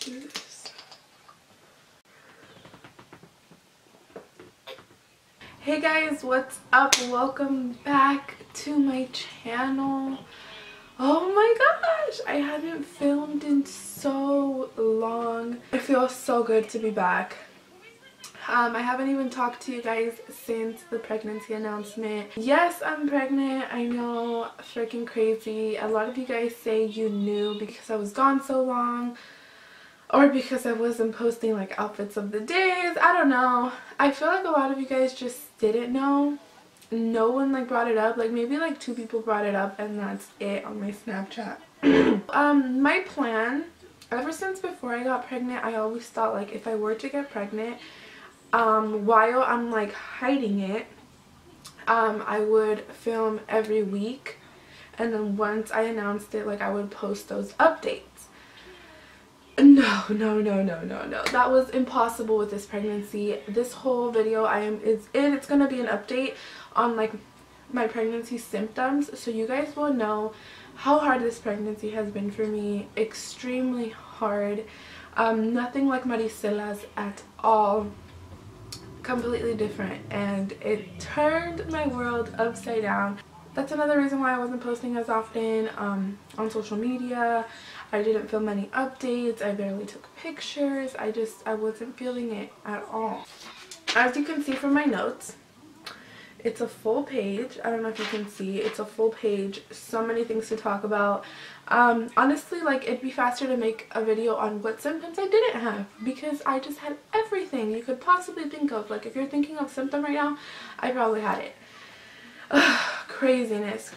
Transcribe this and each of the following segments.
do this. Hey guys, what's up? Welcome back to my channel. Oh my gosh, I haven't filmed in so long. It feels so good to be back. I haven't even talked to you guys since the pregnancy announcement. Yes, I'm pregnant. I know, freaking crazy. A lot of you guys say you knew because I was gone so long, or because I wasn't posting like outfits of the days. I don't know. I feel like a lot of you guys just didn't know. No one like brought it up. Like maybe like 2 people brought it up and that's it on my Snapchat. My plan, ever since before I got pregnant, I always thought like if I were to get pregnant, while I'm like hiding it, I would film every week, and then once I announced it, like I would post those updates. No, that was impossible with this pregnancy. This whole video it's gonna be an update on like my pregnancy symptoms, so you guys will know how hard this pregnancy has been for me. Extremely hard. Nothing like Maricela's at all. Completely different, and it turned my world upside down. That's another reason why I wasn't posting as often on social media. I didn't film any updates. I barely took pictures. I wasn't feeling it at all. As you can see from my notes, it's a full page. I don't know if you can see. It's a full page. So many things to talk about. Honestly, like it'd be faster to make a video on what symptoms I didn't have, because I just had everything you could possibly think of. Like if you're thinking of symptom right now, I probably had it. Craziness.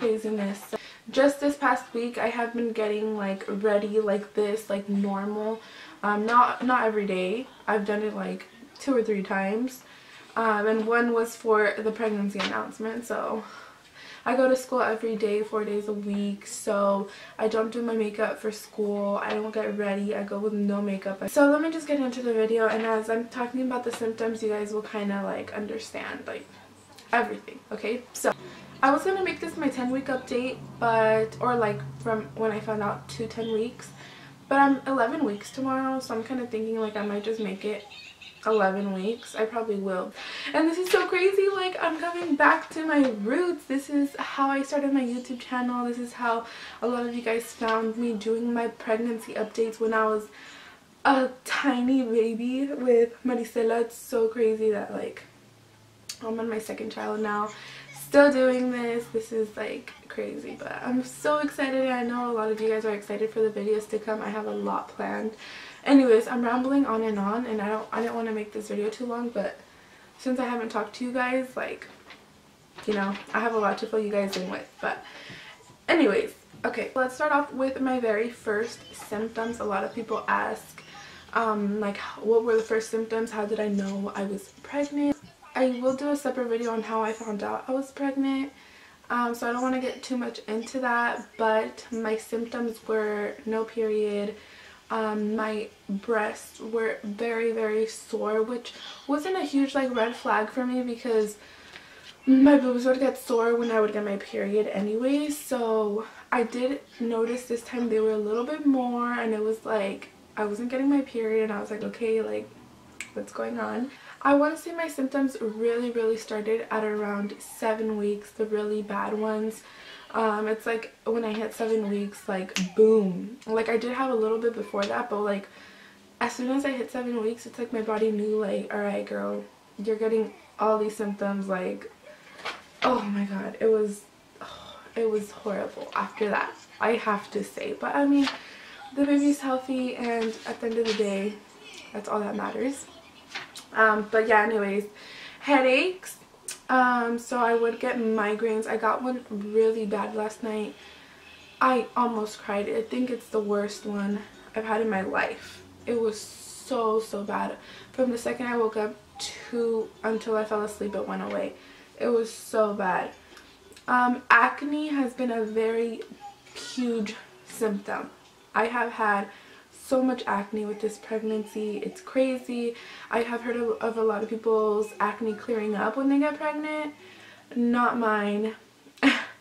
Just this past week I have been getting like ready like this, like normal. Not every day. I've done it like 2 or 3 times. And one was for the pregnancy announcement. So I go to school every day, 4 days a week, so I don't do my makeup for school. I don't get ready. I go with no makeup. So let me just get into the video, and as I'm talking about the symptoms, you guys will kind of like understand like everything, okay? So I was gonna make this my 10-week update, or like from when I found out to 10 weeks, but I'm 11 weeks tomorrow, so I'm kind of thinking like I might just make it 11 weeks. I probably will. And this is so crazy, like I'm coming back to my roots. This is how I started my YouTube channel. This is how a lot of you guys found me, doing my pregnancy updates when I was a tiny baby with Maricela. It's so crazy that like I'm on my 2nd child now, still doing this. This is like crazy, but I'm so excited. I know a lot of you guys are excited for the videos to come. I have a lot planned. Anyways, I'm rambling on, and I don't want to make this video too long, but since I haven't talked to you guys, like, you know, I have a lot to fill you guys in with. But anyways, okay, let's start off with my very first symptoms. A lot of people ask like what were the first symptoms, how did I know I was pregnant. I will do a separate video on how I found out I was pregnant, so I don't want to get too much into that, but my symptoms were no period. My breasts were very sore, which wasn't a huge like red flag for me because my boobs would get sore when I would get my period anyway. So I did notice this time they were a little bit more, and it was like I wasn't getting my period, and I was like, okay, like what's going on? I want to say my symptoms really started at around 7 weeks, the really bad ones. It's like when I hit 7 weeks, like boom. Like I did have a little bit before that, but like as soon as I hit 7 weeks, it's like my body knew like, all right girl, you're getting all these symptoms. Like, oh my god, it was horrible after that, I have to say. But I mean, the baby's healthy, and at the end of the day, that's all that matters. But yeah, anyways, headaches. So I would get migraines. I got one really bad last night. I almost cried. I think it's the worst one I've had in my life. It was so bad. From the second I woke up to until I fell asleep, it went away. It was so bad. Acne has been a very huge symptom. I have had so much acne with this pregnancy. It's crazy. I have heard of a lot of people's acne clearing up when they get pregnant. Not mine.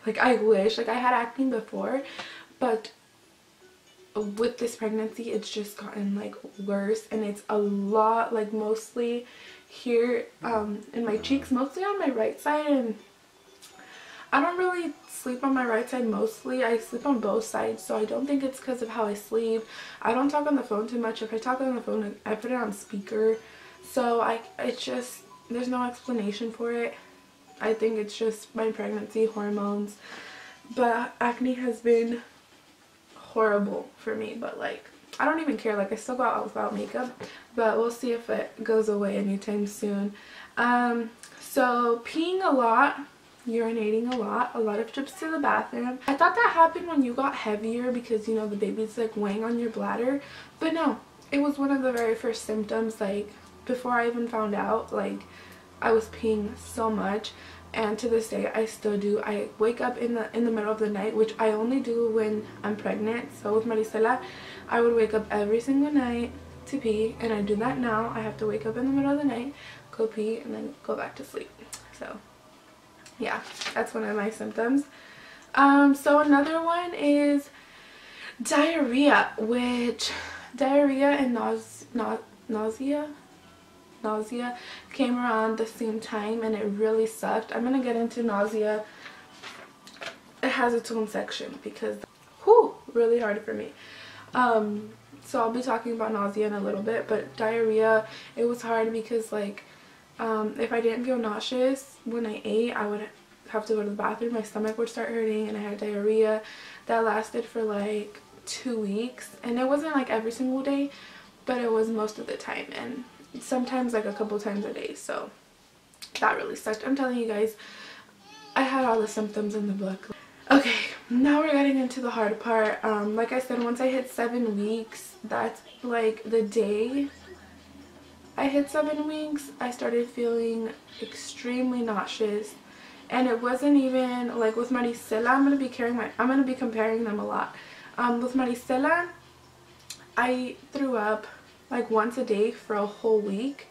Like I wish. Like I had acne before, but with this pregnancy it's just gotten like worse, and it's a lot, like mostly here in my cheeks, mostly on my right side. And I don't really sleep on my right side mostly. I sleep on both sides, so I don't think it's because of how I sleep. I don't talk on the phone too much. If I talk on the phone, I put it on speaker. So it's just, there's no explanation for it. I think it's just my pregnancy hormones. But acne has been horrible for me, but like I don't even care. Like I still go out without makeup, but we'll see if it goes away anytime soon. So peeing a lot, urinating a lot of trips to the bathroom. I thought that happened when you got heavier because, you know, the baby's like weighing on your bladder, but no, it was one of the very first symptoms. Like before I even found out, like I was peeing so much, and to this day I still do. I wake up in the middle of the night, which I only do when I'm pregnant. So with Maricela, I would wake up every single night to pee, and I do that now. I have to wake up in the middle of the night, go pee, and then go back to sleep. So yeah, that's one of my symptoms. So another one is diarrhea, which diarrhea and nausea came around the same time, and it really sucked. I'm gonna get into nausea. It has its own section because really hard for me. So I'll be talking about nausea in a little bit, but diarrhea, it was hard because like if I didn't feel nauseous when I ate, I would have to go to the bathroom. My stomach would start hurting, and I had diarrhea that lasted for like 2 weeks, and it wasn't like every single day, but it was most of the time, and sometimes like a couple times a day. So that really sucked. I'm telling you guys, I had all the symptoms in the book. Okay, now we're getting into the hard part. Like I said, once I hit 7 weeks, that's like the day I hit 7 weeks, I started feeling extremely nauseous. And it wasn't even like with Maricela. I'm gonna be comparing them a lot. With Maricela, I threw up like once a day for a whole week,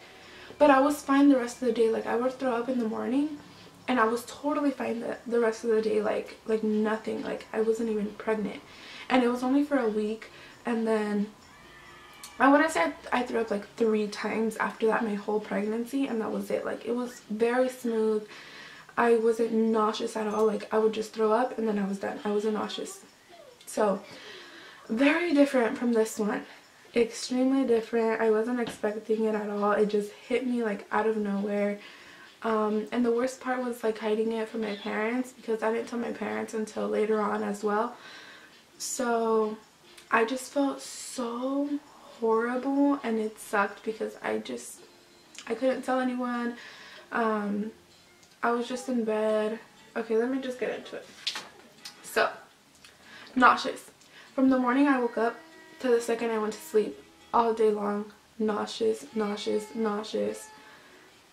but I was fine the rest of the day. Like I would throw up in the morning, and I was totally fine the rest of the day, like nothing, like I wasn't even pregnant. And it was only for a week, and then I want to say I threw up like 3 times after that my whole pregnancy, and that was it. Like it was very smooth. I wasn't nauseous at all. Like I would just throw up and then I was done. I wasn't nauseous. So very different from this one. Extremely different. I wasn't expecting it at all. It just hit me like out of nowhere. And the worst part was like hiding it from my parents, because I didn't tell my parents until later on as well. So I just felt so horrible, and it sucked because I couldn't tell anyone. I was just in bed. Okay, let me just get into it. So, nauseous. From the morning I woke up to the second I went to sleep, all day long, nauseous, nauseous, nauseous.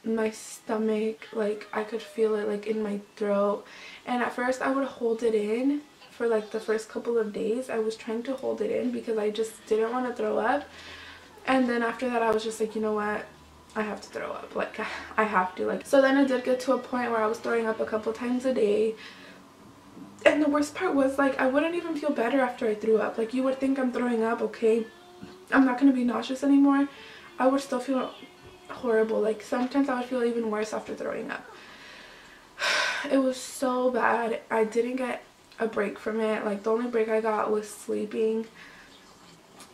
My stomach, like I could feel it like in my throat. And at first I would hold it in for like the first couple of days. I was trying to hold it in because I just didn't want to throw up. And then after that I was just like, you know what, I have to throw up. Like I have to. Like, so then it did get to a point where I was throwing up a couple times a day. And the worst part was like I wouldn't even feel better after I threw up. Like you would think I'm throwing up, okay, I'm not gonna be nauseous anymore. I would still feel horrible. Like sometimes I would feel even worse after throwing up. It was so bad. I didn't get a break from it. Like the only break I got was sleeping.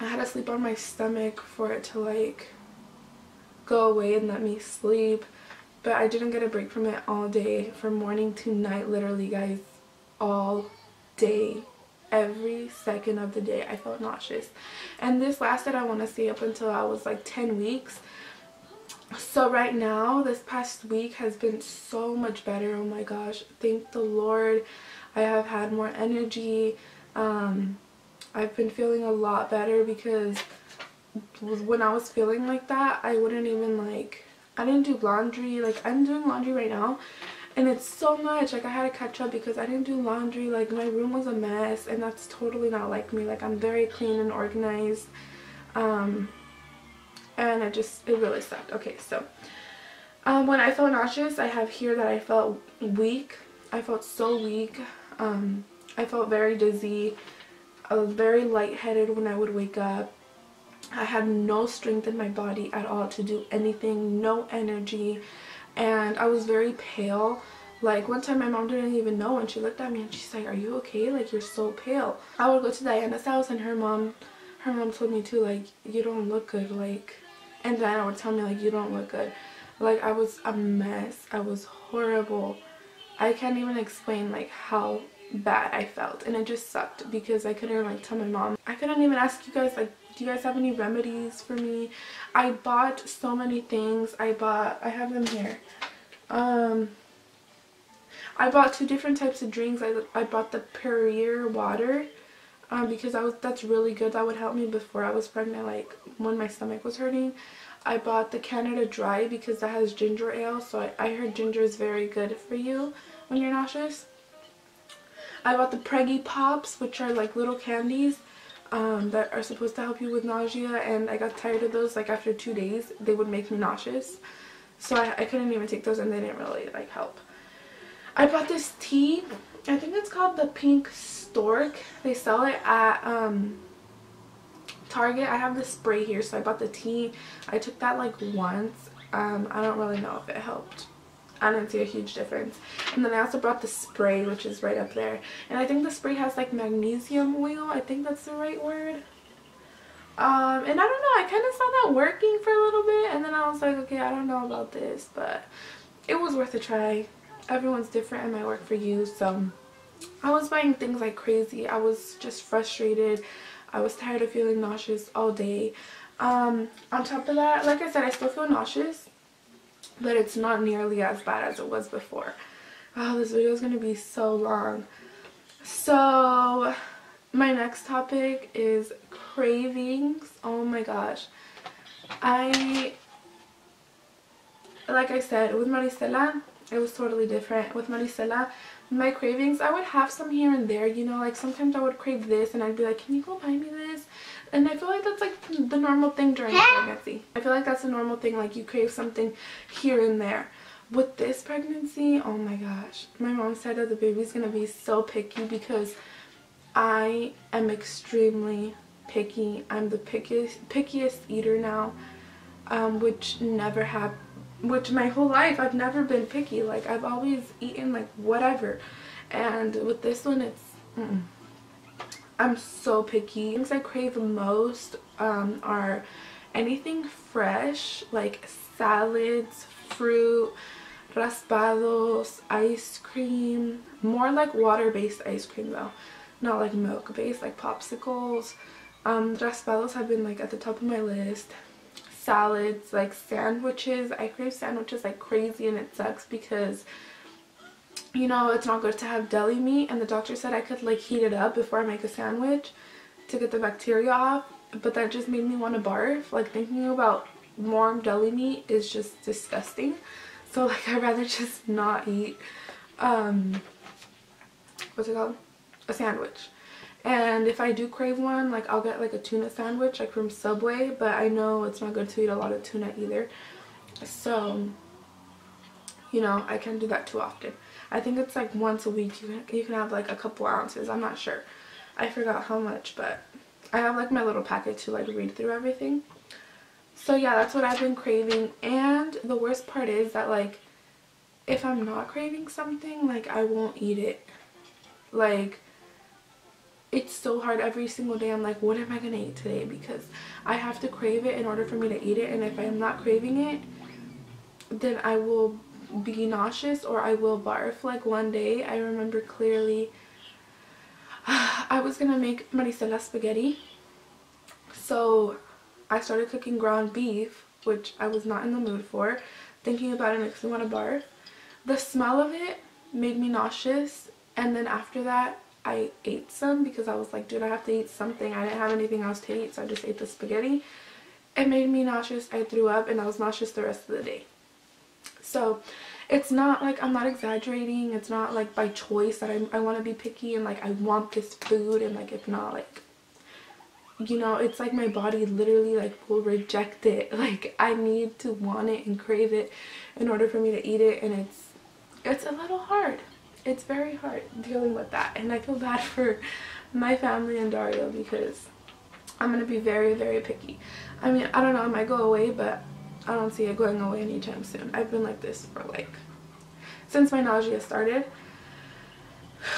I had to sleep on my stomach for it to like go away and let me sleep, but I didn't get a break from it all day, from morning to night, literally guys, all day. Every second of the day I felt nauseous, and this lasted, I want to say, up until I was like 10 weeks. So right now, this past week has been so much better. Oh my gosh, thank the Lord. I have had more energy. I've been feeling a lot better, because when I was feeling like that, I wouldn't even like, I didn't do laundry. Like I'm doing laundry right now, and it's so much. Like I had to catch up because I didn't do laundry. Like my room was a mess, and that's totally not like me. Like I'm very clean and organized. And it really sucked. Okay, so when I felt nauseous, I have here that I felt weak. I felt so weak. I felt very dizzy. I was very lightheaded when I would wake up. I had no strength in my body at all to do anything, no energy, and I was very pale. Like one time my mom didn't even know, and she looked at me and she's like, "Are you okay? Like, you're so pale." I would go to Diana's house and her mom told me too, like, "You don't look good," like, and Diana would tell me like, "You don't look good." Like, I was a mess. I was horrible. I can't even explain like how bad I felt, and it just sucked because I couldn't like tell my mom. I couldn't even ask you guys like, do you guys have any remedies for me? I bought so many things. I have them here. I bought 2 different types of drinks. I bought the Perrier water because that's really good. That would help me before I was pregnant, like when my stomach was hurting. I bought the Canada Dry because that has ginger ale, so I heard ginger is very good for you when you're nauseous. I bought the Preggy Pops, which are like little candies that are supposed to help you with nausea, and I got tired of those. Like after 2 days they would make me nauseous, so I couldn't even take those, and they didn't really like help. I bought this tea. I think it's called the Pink Stork. They sell it at Target. I have the spray here, so I bought the tea. I took that like once. I don't really know if it helped. I didn't see a huge difference. And then I also brought the spray, which is right up there. And I think the spray has like magnesium oil. I think that's the right word. And I don't know, I kind of saw that working for a little bit, and then I was like, okay, I don't know about this, but it was worth a try. Everyone's different and might work for you. So I was buying things like crazy. I was just frustrated. I was tired of feeling nauseous all day. On top of that, like I said, I still feel nauseous, but it's not nearly as bad as it was before. Oh, this video is going to be so long. So my next topic is cravings. Oh my gosh. Like I said, with Maricela, it was totally different. With Maricela, my cravings, I would have some here and there, you know, like sometimes I would crave this and I'd be like, can you go buy me this? And I feel like that's like the normal thing during pregnancy. I feel like that's a normal thing, like you crave something here and there. With this pregnancy, oh my gosh, my mom said that the baby's gonna be so picky because I am extremely picky. I'm the pickiest eater now, which my whole life I've never been picky. Like I've always eaten like whatever, and with this one it's I'm so picky. Things I crave most are anything fresh, like salads, fruit, raspados, ice cream. More like water-based ice cream though, not like milk-based, like popsicles. Raspados have been like at the top of my list. Salads, like sandwiches. I crave sandwiches like crazy, and it sucks because, you know, it's not good to have deli meat, and the doctor said I could like heat it up before I make a sandwich to get the bacteria off, but that just made me want to barf. Like thinking about warm deli meat is just disgusting. So like I'd rather just not eat what's it called? A sandwich. And if I do crave one, like I'll get like a tuna sandwich like from Subway, but I know it's not good to eat a lot of tuna either. So, you know, I can't do that too often. I think it's like once a week you can have like a couple ounces. I'm not sure. I forgot how much, but I have like my little packet to like read through everything. So yeah, that's what I've been craving. And the worst part is that like if I'm not craving something, like I won't eat it. Like it's so hard every single day. I'm like, what am I gonna eat today? Because I have to crave it in order for me to eat it, and if I'm not craving it, then I will be nauseous or I will barf. Like one day I remember clearly I was gonna make Maricela spaghetti, so I started cooking ground beef, which I was not in the mood for. Thinking about it makes me want to barf. The smell of it made me nauseous, and then after that I ate some because I was like, dude, I have to eat something. I didn't have anything else to eat, so I just ate the spaghetti. It made me nauseous. I threw up, and I was nauseous the rest of the day. So it's not like, I'm not exaggerating. It's not like by choice that I want to be picky and like I want this food, and like if not, like, you know, it's like my body literally like will reject it. Like I need to want it and crave it in order for me to eat it, and it's a little hard. It's very hard dealing with that, and I feel bad for my family and Dario, because I'm going to be very, very picky. I mean, I don't know, it might go away, but I don't see it going away anytime soon. I've been like this for like, since my nausea started.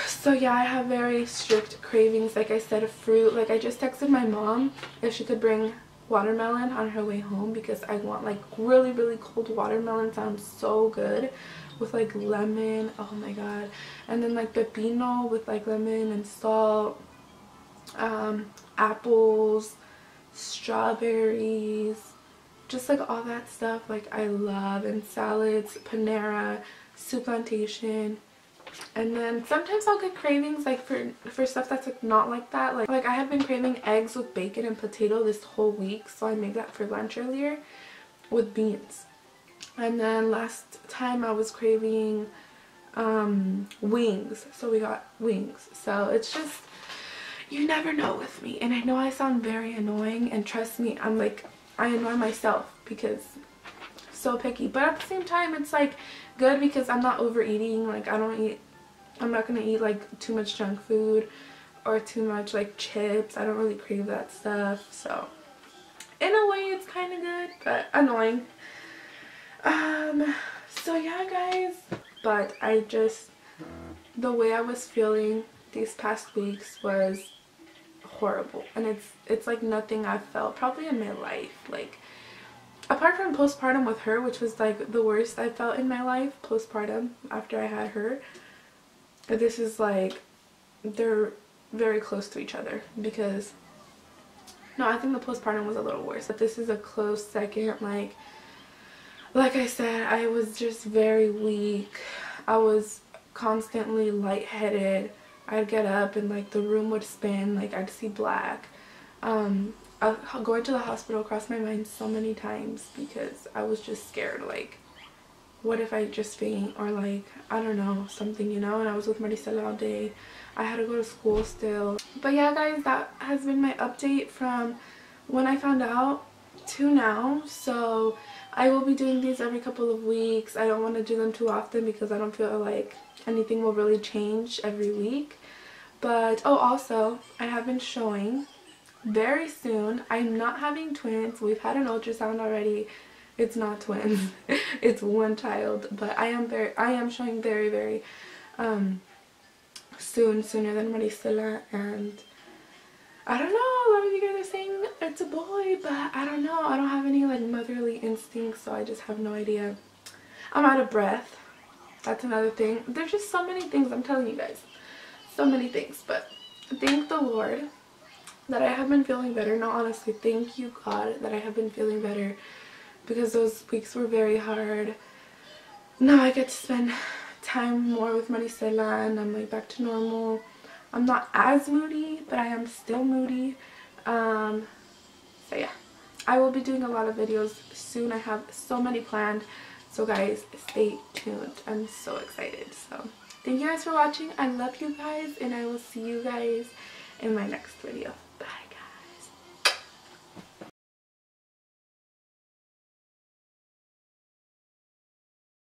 So yeah, I have very strict cravings. Like I said, fruit. Like I just texted my mom if she could bring watermelon on her way home, because I want like really, really cold watermelon. Sounds so good with like lemon. Oh my god. And then like pepino with like lemon and salt, apples, strawberries, just like all that stuff like I love. And salads, Panera, soup plantation. And then sometimes I'll get cravings like for stuff that's like not like that. Like I have been craving eggs with bacon and potato this whole week, so I made that for lunch earlier with beans. And then last time I was craving wings, so we got wings. So it's just, you never know with me. And I know I sound very annoying, and trust me, I'm like, I annoy myself because I'm so picky. But at the same time, it's like good because I'm not overeating. Like I'm not gonna eat like too much junk food or too much like chips. I don't really crave that stuff. So in a way it's kind of good, but annoying. So yeah guys, but I just, the way I was feeling these past weeks was horrible, and it's like nothing I've felt probably in my life. Like apart from postpartum with her, which was like the worst I felt in my life, postpartum after I had her. But this is like, they're very close to each other, because no, I think the postpartum was a little worse, but this is a close second. Like I said, I was just very weak. I was constantly lightheaded. I'd get up and like the room would spin, like I'd see black. Going to the hospital crossed my mind so many times because I was just scared, like what if I just faint, or like I don't know, something, you know. And I was with Maricela all day. I had to go to school still. But yeah guys, that has been my update from when I found out to now. So I will be doing these every couple of weeks. I don't want to do them too often because I don't feel like anything will really change every week. But oh, also I have been showing very soon. I'm not having twins. We've had an ultrasound already. It's not twins. It's one child. But I am showing very, very soon, sooner than Maricela. And I don't know, a lot of you guys are saying it's a boy, but I don't know. I don't have any like motherly instincts, so I just have no idea. I'm out of breath. That's another thing. There's just so many things, I'm telling you guys. So many things. But thank the Lord that I have been feeling better. No, honestly, thank you God that I have been feeling better, because those weeks were very hard. Now I get to spend time more with Maricela, and I'm like back to normal. I'm not as moody, but I am still moody. So yeah, I will be doing a lot of videos soon. I have so many planned, so guys, stay tuned. I'm so excited. So thank you guys for watching. I love you guys, and I will see you guys in my next video.